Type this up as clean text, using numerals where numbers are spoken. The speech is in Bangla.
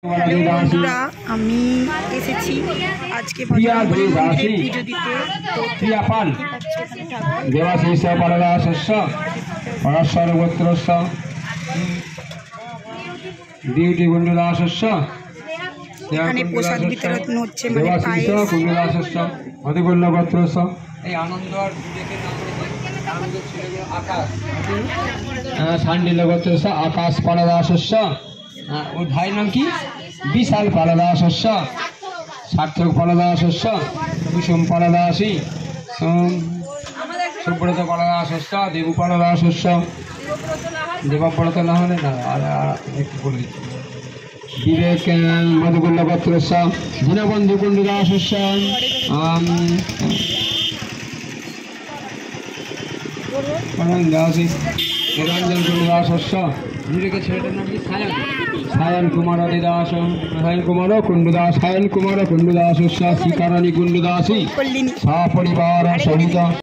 বন্ধুরা আমি এসেছি আজকে পুজো দিতে। এখানে প্রসাদ বিতরণ হচ্ছে, মানে এই আনন্দ আকাশ পালদাসস্য, ওর ভাইয়ের নাম কি? বিশাল পালদাসস্য, সার্থক পালদাসস্য, কুসুম পালদাসী, সুব্রত পালদাসস্য, দেবু পালদাসস্য, দেবব্রত না হলে না একটু করে দিচ্ছি, বিবেক মধুকুল্ল গোত্রস্য, দীনবন্ধু কুণ্ডুদাসস্য, নিরঞ্জন কুণ্ডুদাসস্য, ছেলেটার নাম কি? সায়ন কুমার দাস, সায়ন কুমার কুণ্ডুদাস, সায়ন কুমার কুণ্ডুদাসস্য, শ্রীকারণী কুণ্ডুদাসী সপরিবার সহিত